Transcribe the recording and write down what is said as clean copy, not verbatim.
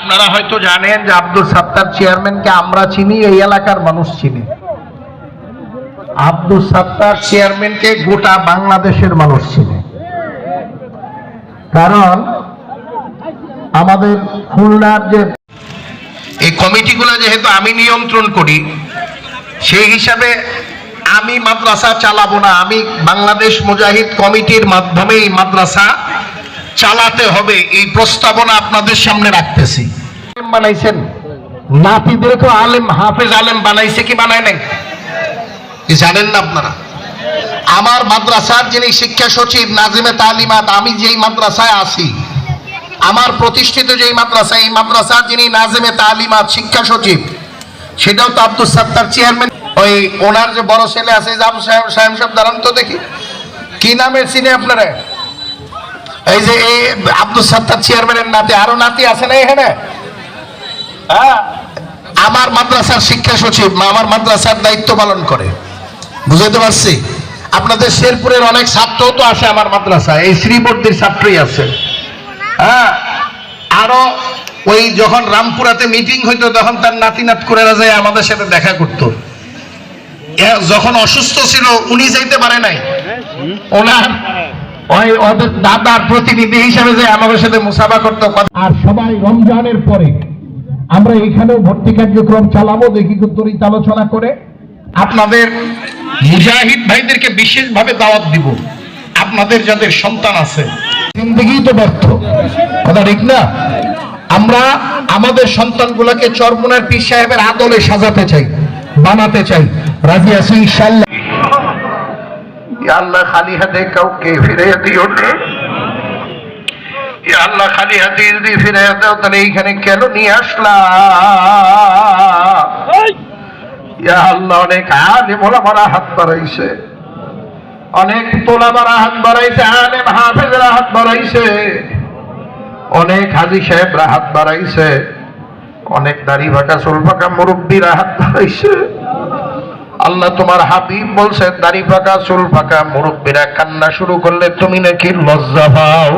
আপনারা হয়তো জানেন যে আব্দুল সাত্তার চেয়ারম্যানকে আমরা চিনি, এই এলাকার মানুষ চিনি। আব্দুল সাত্তার চেয়ারম্যানকে গোটা বাংলাদেশের মানুষ চিনে, কারণ আমাদের খুলনার যে এই কমিটিগুলো যেহেতু আমি নিয়ন্ত্রণ করি, সেই হিসাবে আমি মাদ্রাসা চালাবো না, আমি বাংলাদেশ মুজাহিদ কমিটির মাধ্যমেই মাদ্রাসা চালাতে হবে, এই প্রস্তাবনা আপনাদের সামনে রাখতেছি। বানাইছেন নাতিদেরকে আলেম, হাফেজ আলেম বানাইছে কি বানায় নাই জানেন না আপনারা? আমার মাদ্রাসার যিনি শিক্ষা সচিব নাজিমে তালিমাত, আমি যেই মাদ্রাসায় আছি, আমার প্রতিষ্ঠিত যেই মাদ্রাসা, এই মাদ্রাসার যিনি নাজিমে তালিমাত শিক্ষা সচিব, সেটাও তো আব্দুল সাত্তার চেয়ারম্যান। ওই ওনার যে বড় ছেলে আছে সাহেব দাঁড়ান তো দেখি, কি নামে চিনে আপনারা? এই যে এই আব্দুল সাত্তার চেয়ারম্যানের নাতি, আরো নাতি আছে না এখানে? হ্যাঁ, আমার মাদ্রাসার শিক্ষা সচিব আমার মাদ্রাসার দায়িত্ব পালন করে, বুঝতে পারছি? আপনাদের শেরপুরের অনেক ছাত্র তো আসে আমার মাদ্রাসায়, এই শ্রীবর্দীর ছাত্রই আছে। হ্যাঁ, আরো ওই যখন রামপুরাতে মিটিং হইতো তখন তার নাতি নাত করে যায় আমাদের সাথে দেখা করতো। যখন অসুস্থ ছিল উনি যাইতে পারে নাই, ওনার ওই ওদের দাদার প্রতিনিধি হিসাবে যে আমাদের সাথে মুসাফা করতো। আর সবাই রমজানের পরে আমরা এখানেও ভর্তি কার্যক্রম চালাবো, দেখি তরিত আলোচনা করে আপনাদের মুজাহিদ ভাইদেরকে বিশেষভাবে দাওয়াত দিব। আপনাদের যাদের সন্তান আছে, জিন্দেগি তো ব্যর্থ, কথা ঠিক না? আমরা আমাদের সন্তানগুলোকে চরমোনার পীর সাহেবের আদলে সাজাতে চাই, বানাতে চাই। রাজি আছি ইনশাআল্লাহ? ইয়া আল্লাহ, খালি হাতে কাউকে ফিরে দিও না। ইয়া আল্লাহ, খালি হাতে যদি ফিরে দাও তাহলে এইখানে কেন নিয়ে আসলা? ইয়া আল্লাহ, অনেক আলেম ওলামারা হাত বাড়াইছে, অনেক তোলাবারা হাত বাড়াইছে, আলেম হাফেজরা হাত বাড়াইছে, অনেক হাজী সাহেবরা হাত বাড়াইছে, অনেক দাড়ি ফাঁকা চুল ফাঁকা মুরব্বীরা হাত বাড়াইছে। আল্লাহ, তোমার হাবিব বলছে দাড়ি ফাঁকা চুল ফাঁকা মুরব্বীরা কান্না শুরু করলে তুমি নাকি লজ্জা পাও।